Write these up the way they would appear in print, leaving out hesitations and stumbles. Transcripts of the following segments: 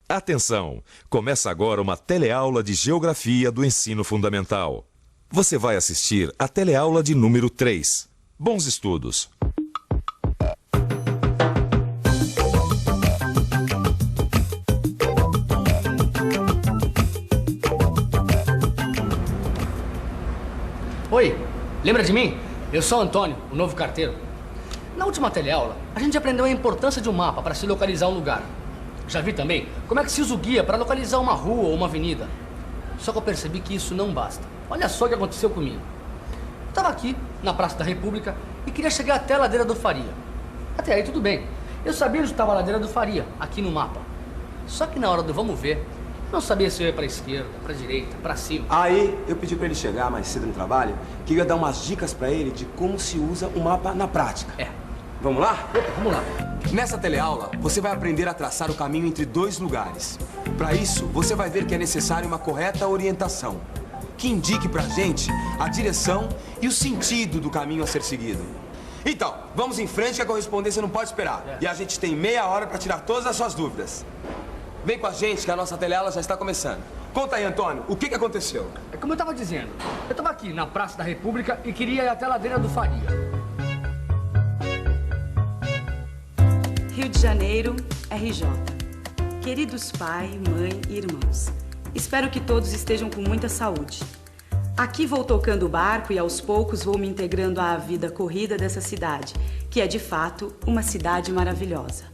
Atenção! Começa agora uma teleaula de Geografia do Ensino Fundamental. Você vai assistir a teleaula de número 3. Bons estudos! Oi, lembra de mim? Eu sou o Antônio, o novo carteiro. Na última teleaula, a gente aprendeu a importância de um mapa para se localizar um lugar. Já vi também como é que se usa o guia para localizar uma rua ou uma avenida. Só que eu percebi que isso não basta. Olha só o que aconteceu comigo. Eu estava aqui, na Praça da República, e queria chegar até a Ladeira do Faria. Até aí tudo bem. Eu sabia onde estava a Ladeira do Faria, aqui no mapa. Só que na hora do vamos ver, não sabia se eu ia para a esquerda, para a direita, para cima. Aí eu pedi para ele chegar mais cedo no trabalho, que eu ia dar umas dicas para ele de como se usa o mapa na prática. Vamos lá? Opa, vamos lá. Nessa teleaula, você vai aprender a traçar o caminho entre dois lugares. Para isso, você vai ver que é necessário uma correta orientação, que indique pra gente a direção e o sentido do caminho a ser seguido. Então, vamos em frente que a correspondência não pode esperar. E a gente tem meia hora para tirar todas as suas dúvidas. Vem com a gente que a nossa teleaula já está começando. Conta aí, Antônio, o que aconteceu? É como eu estava dizendo, eu estava aqui na Praça da República e queria ir até a Ladeira do Faria. Rio de Janeiro, RJ. Queridos pai, mãe e irmãos, espero que todos estejam com muita saúde. Aqui vou tocando o barco e aos poucos vou me integrando à vida corrida dessa cidade, que é de fato uma cidade maravilhosa.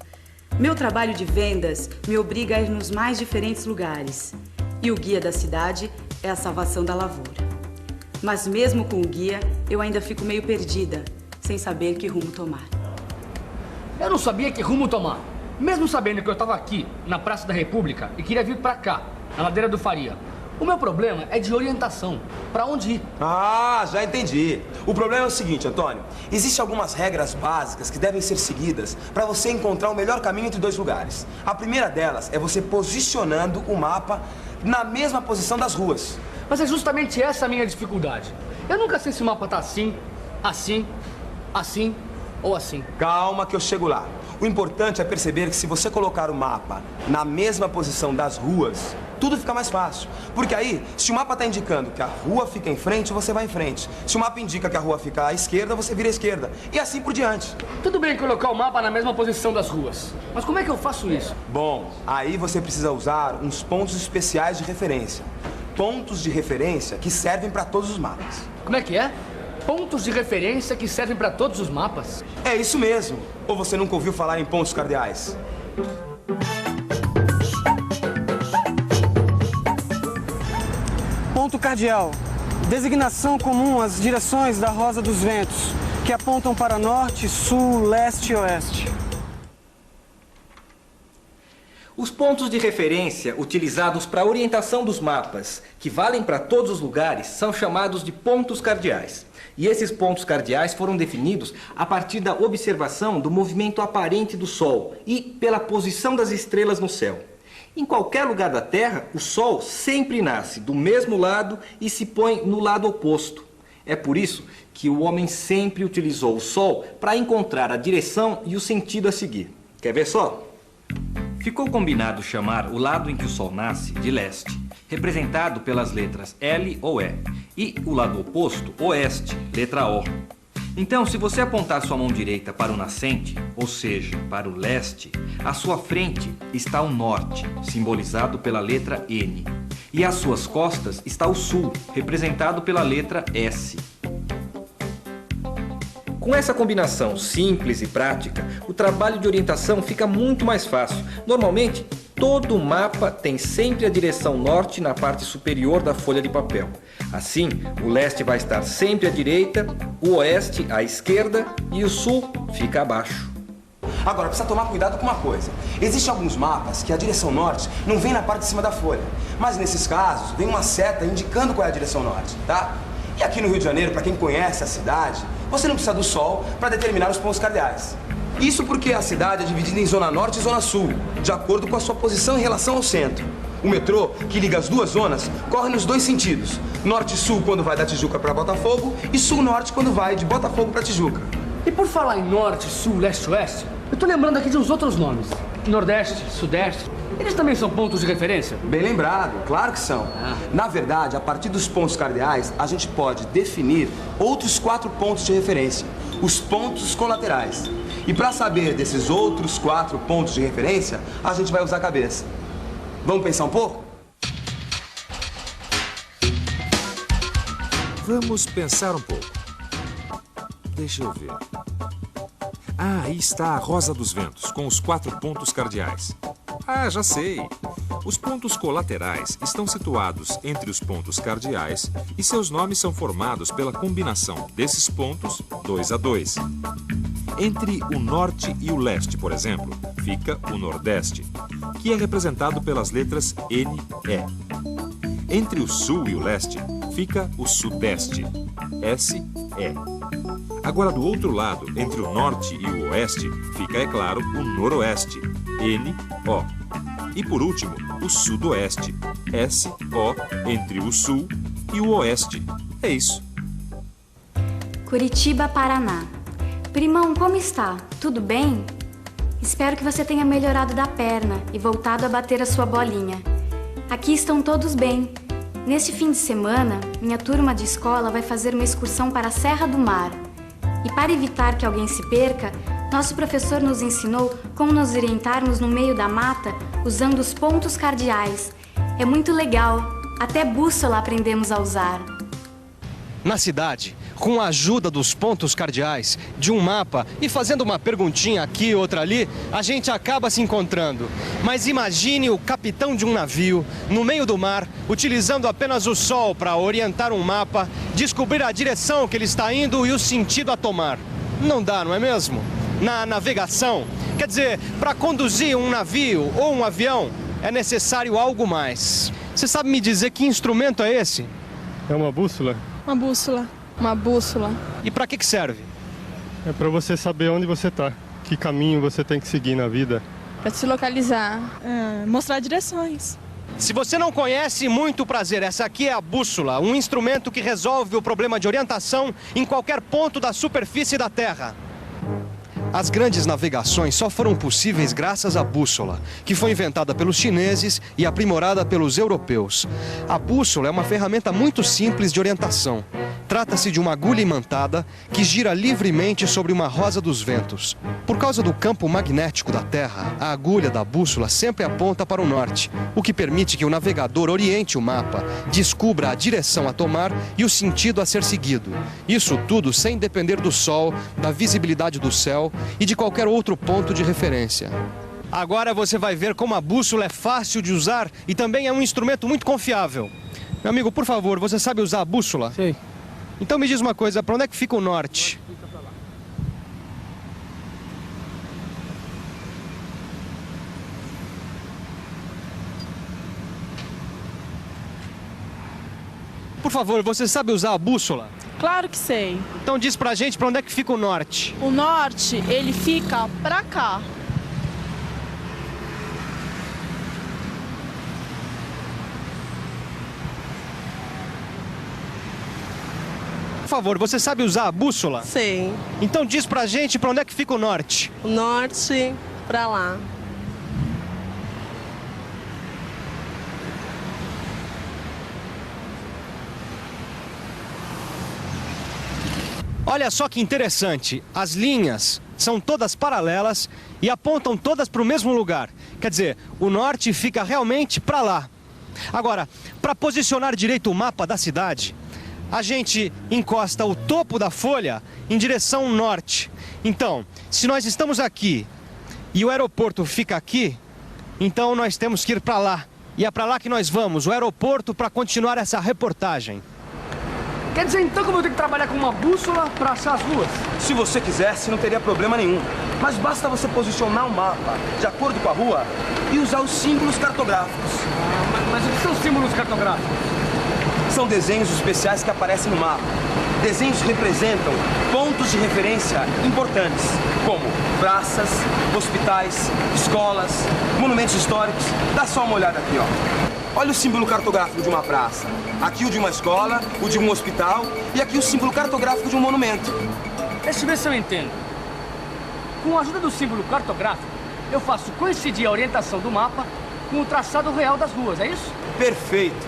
Meu trabalho de vendas me obriga a ir nos mais diferentes lugares, e o guia da cidade é a salvação da lavoura. Mas mesmo com o guia, eu ainda fico meio perdida, sem saber que rumo tomar. Eu não sabia que rumo tomar. Mesmo sabendo que eu estava aqui, na Praça da República, e queria vir para cá, na Ladeira do Faria. O meu problema é de orientação. Para onde ir? Ah, já entendi. O problema é o seguinte, Antônio. Existem algumas regras básicas que devem ser seguidas para você encontrar o melhor caminho entre dois lugares. A primeira delas é você posicionando o mapa na mesma posição das ruas. Mas é justamente essa a minha dificuldade. Eu nunca sei se o mapa tá assim, assim, assim ou assim. Calma que eu chego lá. O importante é perceber que se você colocar o mapa na mesma posição das ruas, tudo fica mais fácil. Porque aí, se o mapa está indicando que a rua fica em frente, você vai em frente. Se o mapa indica que a rua fica à esquerda, você vira à esquerda. E assim por diante. Tudo bem colocar o mapa na mesma posição das ruas. Mas como é que eu faço isso? Bom, aí você precisa usar uns pontos especiais de referência. Pontos de referência que servem para todos os mapas. Como é que é? Pontos de referência que servem para todos os mapas? É isso mesmo. Ou você nunca ouviu falar em pontos cardeais? Ponto cardeal. Designação comum às direções da rosa dos ventos, que apontam para norte, sul, leste e oeste. Os pontos de referência utilizados para a orientação dos mapas, que valem para todos os lugares, são chamados de pontos cardeais. E esses pontos cardeais foram definidos a partir da observação do movimento aparente do Sol e pela posição das estrelas no céu. Em qualquer lugar da Terra, o Sol sempre nasce do mesmo lado e se põe no lado oposto. É por isso que o homem sempre utilizou o Sol para encontrar a direção e o sentido a seguir. Quer ver só? Ficou combinado chamar o lado em que o Sol nasce de leste, representado pelas letras L ou E, e o lado oposto, oeste, letra O. Então, se você apontar sua mão direita para o nascente, ou seja, para o leste, à sua frente está o norte, simbolizado pela letra N, e às suas costas está o sul, representado pela letra S. Com essa combinação simples e prática, o trabalho de orientação fica muito mais fácil. Normalmente, todo mapa tem sempre a direção norte na parte superior da folha de papel. Assim, o leste vai estar sempre à direita, o oeste à esquerda e o sul fica abaixo. Agora, precisa tomar cuidado com uma coisa. Existem alguns mapas que a direção norte não vem na parte de cima da folha. Mas nesses casos, vem uma seta indicando qual é a direção norte, tá? E aqui no Rio de Janeiro, para quem conhece a cidade, você não precisa do sol para determinar os pontos cardeais. Isso porque a cidade é dividida em zona norte e zona sul, de acordo com a sua posição em relação ao centro. O metrô, que liga as duas zonas, corre nos dois sentidos. Norte e sul quando vai da Tijuca para Botafogo e sul-norte quando vai de Botafogo para Tijuca. E por falar em norte, sul, leste, oeste, eu tô lembrando aqui de uns outros nomes. Nordeste, sudeste. Eles também são pontos de referência? Bem lembrado, claro que são. Na verdade, a partir dos pontos cardeais, a gente pode definir outros 4 pontos de referência, os pontos colaterais. E para saber desses outros 4 pontos de referência, a gente vai usar a cabeça. Vamos pensar um pouco? Vamos pensar um pouco. Deixa eu ver. Ah, aí está a Rosa dos Ventos, com os 4 pontos cardeais. Ah, já sei. Os pontos colaterais estão situados entre os pontos cardeais e seus nomes são formados pela combinação desses pontos 2 a 2. Entre o norte e o leste, por exemplo, fica o nordeste, que é representado pelas letras N, E. Entre o sul e o leste, fica o sudeste, S, E. Agora, do outro lado, entre o norte e o oeste, fica, é claro, o noroeste, N, O. E, por último, o sudoeste, S, O, entre o sul e o oeste. É isso. Curitiba, Paraná. Primão, como está? Tudo bem? Espero que você tenha melhorado da perna e voltado a bater a sua bolinha. Aqui estão todos bem. Neste fim de semana, minha turma de escola vai fazer uma excursão para a Serra do Mar. E para evitar que alguém se perca, nosso professor nos ensinou como nos orientarmos no meio da mata usando os pontos cardeais. É muito legal, até bússola aprendemos a usar. Na cidade, com a ajuda dos pontos cardeais, de um mapa e fazendo uma perguntinha aqui, outra ali, a gente acaba se encontrando. Mas imagine o capitão de um navio, no meio do mar, utilizando apenas o sol para orientar um mapa, descobrir a direção que ele está indo e o sentido a tomar. Não dá, não é mesmo? Na navegação, quer dizer, para conduzir um navio ou um avião, é necessário algo mais. Você sabe me dizer que instrumento é esse? É uma bússola. Uma bússola. Uma bússola. E para que serve? É para você saber onde você está, que caminho você tem que seguir na vida. Para se localizar. Mostrar direções. Se você não conhece, muito prazer. Essa aqui é a bússola, um instrumento que resolve o problema de orientação em qualquer ponto da superfície da Terra. As grandes navegações só foram possíveis graças à bússola, que foi inventada pelos chineses e aprimorada pelos europeus. A bússola é uma ferramenta muito simples de orientação. Trata-se de uma agulha imantada que gira livremente sobre uma rosa dos ventos. Por causa do campo magnético da Terra, a agulha da bússola sempre aponta para o norte, o que permite que o navegador oriente o mapa, descubra a direção a tomar e o sentido a ser seguido. Isso tudo sem depender do sol, da visibilidade do céu e de qualquer outro ponto de referência. Agora você vai ver como a bússola é fácil de usar e também é um instrumento muito confiável. Meu amigo, por favor, você sabe usar a bússola? Sei. Então me diz uma coisa, para onde é que fica o norte? Por favor, você sabe usar a bússola? Claro que sei. Então diz pra gente para onde é que fica o norte. O norte, ele fica pra cá. Por favor, você sabe usar a bússola? Sei. Então diz pra gente para onde é que fica o norte. O norte, pra lá. Olha só que interessante, as linhas são todas paralelas e apontam todas para o mesmo lugar. Quer dizer, o norte fica realmente para lá. Agora, para posicionar direito o mapa da cidade, a gente encosta o topo da folha em direção norte. Então, se nós estamos aqui e o aeroporto fica aqui, então nós temos que ir para lá. E é para lá que nós vamos, o aeroporto, para continuar essa reportagem. Quer dizer então que eu vou ter que trabalhar com uma bússola para achar as ruas? Se você quisesse, não teria problema nenhum. Mas basta você posicionar o mapa de acordo com a rua e usar os símbolos cartográficos. Mas o que são símbolos cartográficos? São desenhos especiais que aparecem no mapa. Desenhos que representam pontos de referência importantes, como praças, hospitais, escolas, monumentos históricos. Dá só uma olhada aqui, ó. Olha o símbolo cartográfico de uma praça. Aqui o de uma escola, o de um hospital e aqui o símbolo cartográfico de um monumento. Deixa eu ver se eu entendo. Com a ajuda do símbolo cartográfico, eu faço coincidir a orientação do mapa com o traçado real das ruas, é isso? Perfeito.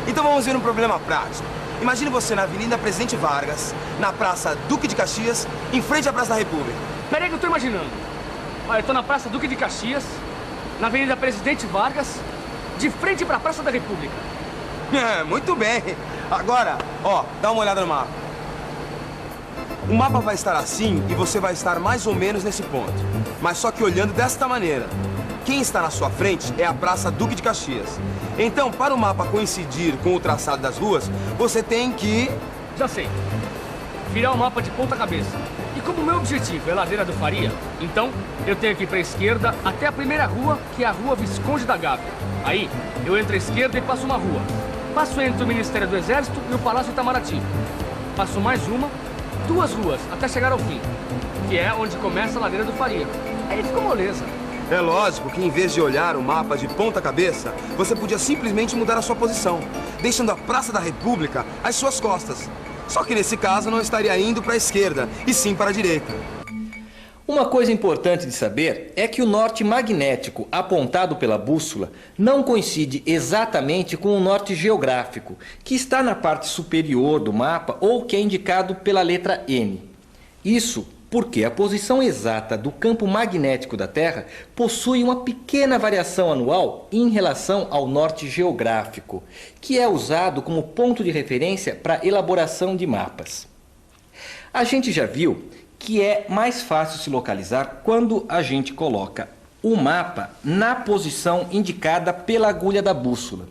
Então vamos ver um problema prático. Imagine você na Avenida Presidente Vargas, na Praça Duque de Caxias, em frente à Praça da República. Peraí que eu tô imaginando. Olha, eu tô na Praça Duque de Caxias, na Avenida Presidente Vargas, de frente pra Praça da República. Muito bem. Agora, ó, dá uma olhada no mapa. O mapa vai estar assim e você vai estar mais ou menos nesse ponto. Mas só que olhando desta maneira. Quem está na sua frente é a Praça Duque de Caxias. Então, para o mapa coincidir com o traçado das ruas, você tem que... Já sei. Virar o mapa de ponta cabeça. E como o meu objetivo é Ladeira do Faria, então eu tenho que ir para a esquerda até a primeira rua, que é a Rua Visconde da Gávea. Aí, eu entro à esquerda e passo uma rua. Passo entre o Ministério do Exército e o Palácio Itamaraty. Passo mais uma, 2 ruas, até chegar ao fim, que é onde começa a Ladeira do Faria. Aí ficou moleza. É lógico que em vez de olhar o mapa de ponta cabeça, você podia simplesmente mudar a sua posição, deixando a Praça da República às suas costas. Só que nesse caso não estaria indo para a esquerda, e sim para a direita. Uma coisa importante de saber é que o norte magnético apontado pela bússola não coincide exatamente com o norte geográfico, que está na parte superior do mapa ou que é indicado pela letra N. Isso porque a posição exata do campo magnético da Terra possui uma pequena variação anual em relação ao norte geográfico, que é usado como ponto de referência para elaboração de mapas. A gente já viu que é mais fácil se localizar quando a gente coloca o mapa na posição indicada pela agulha da bússola.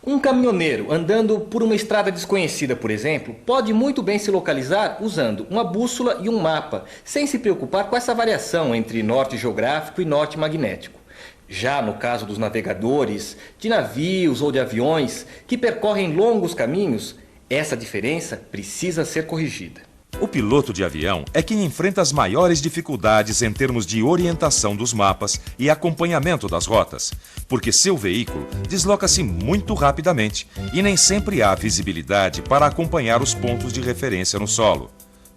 Um caminhoneiro andando por uma estrada desconhecida, por exemplo, pode muito bem se localizar usando uma bússola e um mapa, sem se preocupar com essa variação entre norte geográfico e norte magnético. Já no caso dos navegadores, de navios ou de aviões que percorrem longos caminhos, essa diferença precisa ser corrigida. O piloto de avião é quem enfrenta as maiores dificuldades em termos de orientação dos mapas e acompanhamento das rotas, porque seu veículo desloca-se muito rapidamente e nem sempre há visibilidade para acompanhar os pontos de referência no solo.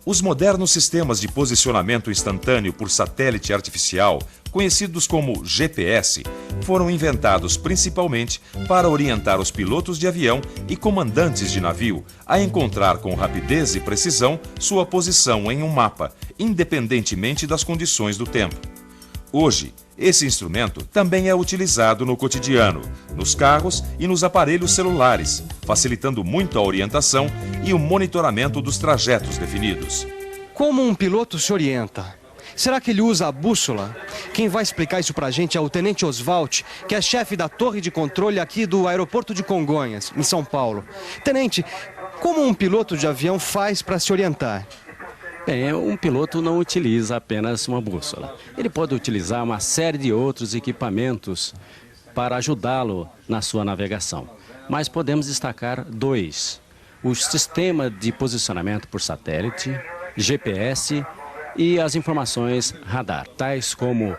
Os modernos sistemas de posicionamento instantâneo por satélite artificial, conhecidos como GPS, foram inventados principalmente para orientar os pilotos de avião e comandantes de navio a encontrar com rapidez e precisão sua posição em um mapa, independentemente das condições do tempo. Hoje, esse instrumento também é utilizado no cotidiano, nos carros e nos aparelhos celulares, facilitando muito a orientação e o monitoramento dos trajetos definidos. Como um piloto se orienta? Será que ele usa a bússola? Quem vai explicar isso pra gente é o Tenente Oswald, que é chefe da torre de controle aqui do aeroporto de Congonhas, em São Paulo. Tenente, como um piloto de avião faz para se orientar? Bem, um piloto não utiliza apenas uma bússola. Ele pode utilizar uma série de outros equipamentos para ajudá-lo na sua navegação. Mas podemos destacar 2. O sistema de posicionamento por satélite, GPS e as informações radar, tais como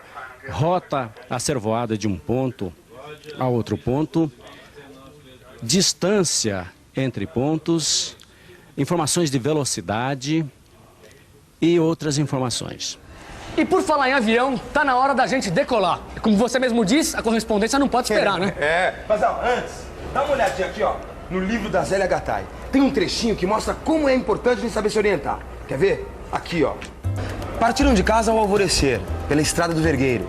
rota a ser voada de um ponto a outro ponto, distância entre pontos, informações de velocidade e outras informações. E por falar em avião, tá na hora da gente decolar. Como você mesmo disse, a correspondência não pode esperar, né? Mas ó, antes, dá uma olhadinha aqui, ó, no livro da Zélia Gattai. Tem um trechinho que mostra como é importante a gente saber se orientar. Quer ver? Aqui, ó. Partiram de casa ao alvorecer, pela Estrada do Vergueiro.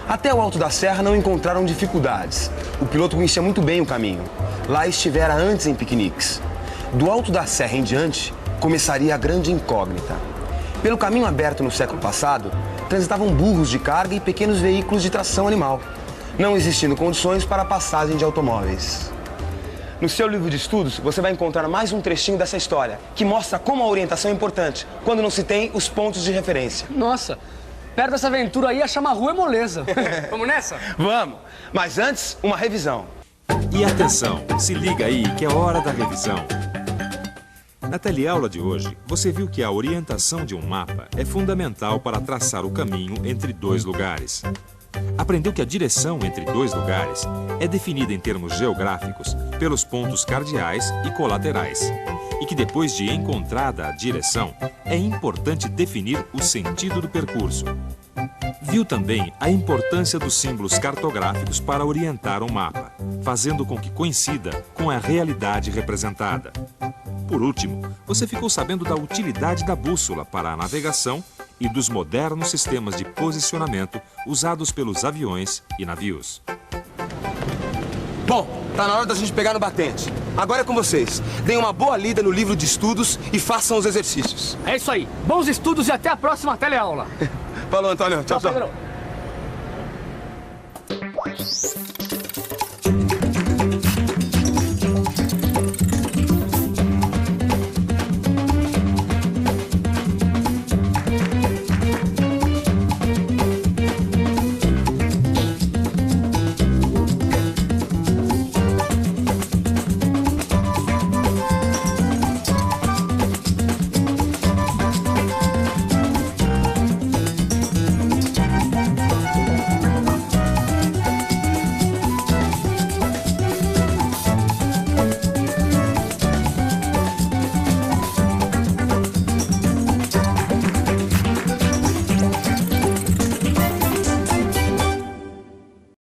Até o Alto da Serra não encontraram dificuldades. O piloto conhecia muito bem o caminho. Lá estivera antes em piqueniques. Do Alto da Serra em diante, começaria a grande incógnita. Pelo caminho aberto no século passado, transitavam burros de carga e pequenos veículos de tração animal, não existindo condições para a passagem de automóveis. No seu livro de estudos, você vai encontrar mais um trechinho dessa história, que mostra como a orientação é importante, quando não se tem os pontos de referência. Nossa, perto dessa aventura aí, achar uma rua é moleza. Vamos nessa? Vamos, mas antes, uma revisão. E atenção, se liga aí que é hora da revisão. Na teleaula de hoje, você viu que a orientação de um mapa é fundamental para traçar o caminho entre 2 lugares. Aprendeu que a direção entre 2 lugares é definida em termos geográficos pelos pontos cardeais e colaterais, e que depois de encontrada a direção, é importante definir o sentido do percurso. Viu também a importância dos símbolos cartográficos para orientar um mapa, fazendo com que coincida com a realidade representada. Por último, você ficou sabendo da utilidade da bússola para a navegação e dos modernos sistemas de posicionamento usados pelos aviões e navios. Bom, tá na hora da gente pegar no batente. Agora é com vocês. Deem uma boa lida no livro de estudos e façam os exercícios. É isso aí. Bons estudos e até a próxima teleaula. Falou, Antônio. Tchau, tchau. Pedro.